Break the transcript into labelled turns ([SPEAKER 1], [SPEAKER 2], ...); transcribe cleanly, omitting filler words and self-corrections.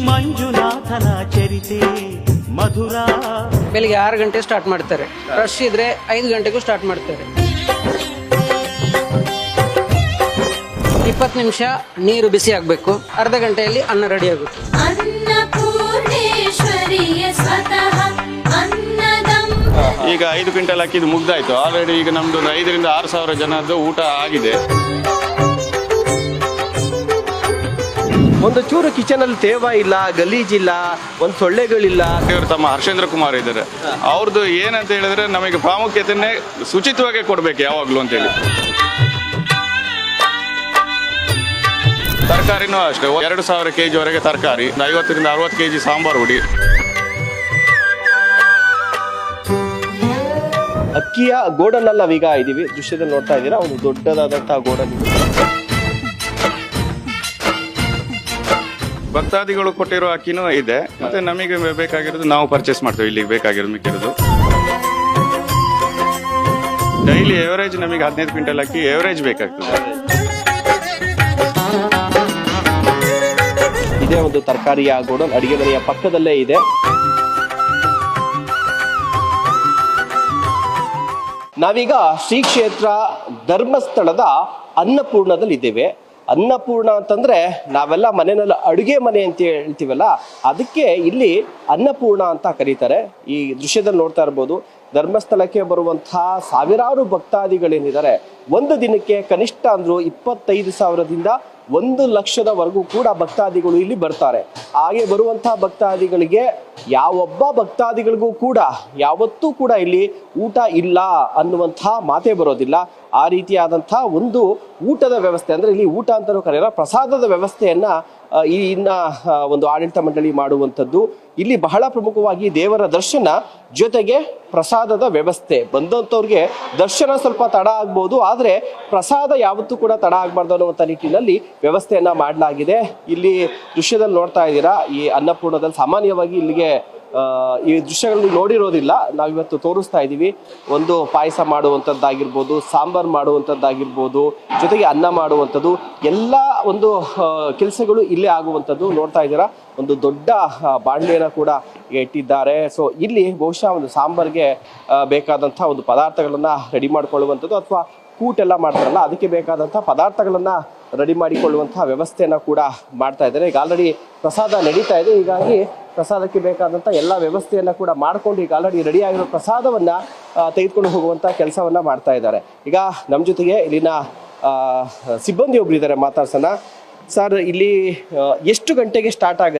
[SPEAKER 1] ಮಂಜುನಾಥನ ಚರಿತೆ ಮಧುರ.
[SPEAKER 2] ಬೆಳಿಗ್ಗೆ 6 ಗಂಟೆ ಸ್ಟಾರ್ಟ್ ಮಾಡ್ತಾರೆ, ರಶ್ ಇದ್ರೆ 5 ಗಂಟೆಗೂ ಸ್ಟಾರ್ಟ್ ಮಾಡ್ತಾರೆ. 20 ನಿಮಿಷ ನೀರು ಬಿಸಿ ಆಗಬೇಕು, ಅರ್ಧ ಗಂಟೆಯಲ್ಲಿ ಅನ್ನ ರೆಡಿ ಆಗುತ್ತೆ.
[SPEAKER 3] ಈಗ 5 ಕ್ವಿಂಟಲ್ ಅಕ್ಕಿದು ಮುಗ್ದಾಯ್ತು ಆಲ್ರೆಡಿ. ಈಗ ನಮ್ದು ಒಂದು 5,000 ರಿಂದ 6,000 ಜನದ್ದು ಊಟ ಆಗಿದೆ.
[SPEAKER 4] ಒಂದು ಚೂರು ಕಿಚನ್ ಅಲ್ಲಿ ತೇವ ಇಲ್ಲ, ಗಲೀಜಿಲ್ಲ, ಒಂದು ಸೊಳ್ಳೆಗಳಿಲ್ಲ.
[SPEAKER 3] ಇವರು ತಮ್ಮ ಹರ್ಷೇಂದ್ರ ಕುಮಾರ್ ಇದ್ದಾರೆ, ಅವ್ರದ್ದು ಏನಂತ ಹೇಳಿದ್ರೆ ನಮಗೆ ಪ್ರಾಮುಖ್ಯತೆಯನ್ನೇ ಶುಚಿತ್ವಕ್ಕೆ ಕೊಡ್ಬೇಕು ಯಾವಾಗ್ಲೂ ಅಂತೇಳಿ. ತರಕಾರಿನೂ ಅಷ್ಟೇ, 2,000 kg ವರೆಗೆ ತರಕಾರಿ, 50 ರಿಂದ 60 kg ಸಾಂಬಾರು ಹುಡಿ.
[SPEAKER 4] ಅಕ್ಕಿಯ ಗೋಡನ್ ಅಲ್ಲಿ ನಾವೀಗ ಇದೀವಿ, ದೃಶ್ಯದಲ್ಲಿ ನೋಡ್ತಾ ಇದ್ದೀರಾ, ಒಂದು ದೊಡ್ಡದಾದಂತಹ ಗೋಡನ್.
[SPEAKER 3] ಭಕ್ತಾದಿಗಳು ಕೊಟ್ಟಿರೋ ಅಕ್ಕಿನೂ ಇದೆ, ಮತ್ತೆ ನಮಗೆ ಬೇಕಾಗಿರೋದು ನಾವು ಪರ್ಚೇಸ್ ಮಾಡ್ತೇವೆ. ಇಲ್ಲಿಗೆ ಬೇಕಾಗಿರೋದು ಮಿಕ್ಕಿರೋದು ಡೈಲಿ ಎವರೇಜ್ ನಮಗೆ 15 ಕ್ವಿಂಟಲ್ ಅಕ್ಕಿ ಎವರೇಜ್ ಬೇಕಾಗ್ತದೆ.
[SPEAKER 4] ಇದೇ ಒಂದು ತರಕಾರಿಯ ಗೋಡನ್ ಅಡಿಗೆ ಮನೆಯ ಪಕ್ಕದಲ್ಲೇ ಇದೆ. ನಾವೀಗ ಶ್ರೀ ಕ್ಷೇತ್ರ ಧರ್ಮಸ್ಥಳದ ಅನ್ನಪೂರ್ಣದಲ್ಲಿ ಇದ್ದೇವೆ. ಅನ್ನಪೂರ್ಣ ಅಂತಂದ್ರೆ ನಾವೆಲ್ಲ ಮನೆಯಲ್ಲಿ ಅಡುಗೆ ಮನೆ ಅಂತ ಹೇಳ್ತೀವಲ್ಲ, ಅದಕ್ಕೆ ಇಲ್ಲಿ ಅನ್ನಪೂರ್ಣ ಅಂತ ಕರೀತಾರೆ. ಈ ದೃಶ್ಯದಲ್ಲಿ ನೋಡ್ತಾ ಇರ್ಬೋದು, ಧರ್ಮಸ್ಥಳಕ್ಕೆ ಬರುವಂತಹ ಸಾವಿರಾರು ಭಕ್ತಾದಿಗಳೇನಿದ್ದಾರೆ, ಒಂದು ದಿನಕ್ಕೆ ಕನಿಷ್ಠ ಅಂದ್ರು 25,000ದಿಂದ 1,00,000ದವರೆಗೂ ಕೂಡ ಭಕ್ತಾದಿಗಳು ಇಲ್ಲಿ ಬರ್ತಾರೆ. ಹಾಗೆ ಬರುವಂತಹ ಭಕ್ತಾದಿಗಳಿಗೆ ಯಾವೊಬ್ಬ ಭಕ್ತಾದಿಗಳಿಗೂ ಕೂಡ ಯಾವತ್ತೂ ಕೂಡ ಇಲ್ಲಿ ಊಟ ಇಲ್ಲ ಅನ್ನುವಂತಹ ಮಾತೇ ಬರೋದಿಲ್ಲ. ಆ ರೀತಿಯಾದಂತಹ ಒಂದು ಊಟದ ವ್ಯವಸ್ಥೆ, ಅಂದ್ರೆ ಇಲ್ಲಿ ಊಟ ಅಂತಲೂ ಕರೆಯಲ್ಲ, ಪ್ರಸಾದದ ವ್ಯವಸ್ಥೆಯನ್ನ ಇನ್ನ ಒಂದು ಆಡಳಿತ ಮಂಡಳಿ ಮಾಡುವಂಥದ್ದು. ಇಲ್ಲಿ ಬಹಳ ಪ್ರಮುಖವಾಗಿ ದೇವರ ದರ್ಶನ ಜೊತೆಗೆ ಪ್ರಸಾದದ ವ್ಯವಸ್ಥೆ. ಬಂದಂಥವ್ರಿಗೆ ದರ್ಶನ ಸ್ವಲ್ಪ ತಡ ಆಗ್ಬೋದು, ಆದರೆ ಪ್ರಸಾದ ಯಾವತ್ತೂ ಕೂಡ ತಡ ಆಗಬಾರ್ದು ಅನ್ನುವಂಥ ನಿಟ್ಟಿನಲ್ಲಿ ವ್ಯವಸ್ಥೆಯನ್ನ ಮಾಡಲಾಗಿದೆ. ಇಲ್ಲಿ ದೃಶ್ಯದಲ್ಲಿ ನೋಡ್ತಾ ಇದ್ದೀರಾ, ಈ ಅನ್ನಪೂರ್ಣದಲ್ಲಿ ಸಾಮಾನ್ಯವಾಗಿ ಇಲ್ಲಿಗೆ ಈ ದೃಶ್ಯಗಳನ್ನು ನೋಡಿರೋದಿಲ್ಲ, ನಾವಿವತ್ತು ತೋರಿಸ್ತಾ ಇದ್ದೀವಿ. ಒಂದು ಪಾಯಸ ಮಾಡುವಂಥದ್ದಾಗಿರ್ಬೋದು, ಸಾಂಬಾರು ಮಾಡುವಂಥದ್ದಾಗಿರ್ಬೋದು, ಜೊತೆಗೆ ಅನ್ನ ಮಾಡುವಂಥದ್ದು, ಎಲ್ಲ ಒಂದು ಕೆಲಸಗಳು ಇಲ್ಲೇ ಆಗುವಂಥದ್ದು. ನೋಡ್ತಾ ಇದ್ದೀರಾ, ಒಂದು ದೊಡ್ಡ ಬಾಣಲೆಯನ್ನು ಕೂಡ ಇಟ್ಟಿದ್ದಾರೆ. ಸೊ ಇಲ್ಲಿ ಬಹುಶಃ ಒಂದು ಸಾಂಬಾರ್ಗೆ ಬೇಕಾದಂಥ ಒಂದು ಪದಾರ್ಥಗಳನ್ನು ರೆಡಿ ಮಾಡಿಕೊಳ್ಳುವಂಥದ್ದು, ಅಥವಾ ಕೂಟೆಲ್ಲ ಮಾಡ್ತಾರಲ್ಲ ಅದಕ್ಕೆ ಬೇಕಾದಂಥ ಪದಾರ್ಥಗಳನ್ನು ರೆಡಿ ಮಾಡಿಕೊಳ್ಳುವಂತಹ ವ್ಯವಸ್ಥೆಯನ್ನು ಕೂಡ ಮಾಡ್ತಾ ಇದ್ದಾರೆ. ಈಗ ಆಲ್ರೆಡಿ ಪ್ರಸಾದ ನಡೀತಾ ಇದೆ, ಹೀಗಾಗಿ ಪ್ರಸಾದಕ್ಕೆ ಬೇಕಾದಂಥ ಎಲ್ಲ ವ್ಯವಸ್ಥೆಯನ್ನು ಕೂಡ ಮಾಡಿಕೊಂಡು ಈಗ ಆಲ್ರೆಡಿ ರೆಡಿ ಆಗಿರೋ ಪ್ರಸಾದವನ್ನು ತೆಗೆದುಕೊಂಡು ಹೋಗುವಂಥ ಕೆಲಸವನ್ನು ಮಾಡ್ತಾ ಇದ್ದಾರೆ. ಈಗ ನಮ್ಮ ಜೊತೆಗೆ ಇಲ್ಲಿನ ಸಿಬ್ಬಂದಿ ಒಬ್ರು ಇದ್ದಾರೆ, ಮಾತಾಡ್ಸೋಣ. ಸರ್, ಇಲ್ಲಿ ಎಷ್ಟು ಗಂಟೆಗೆ ಸ್ಟಾರ್ಟ್ ಆಗುತ್ತೆ?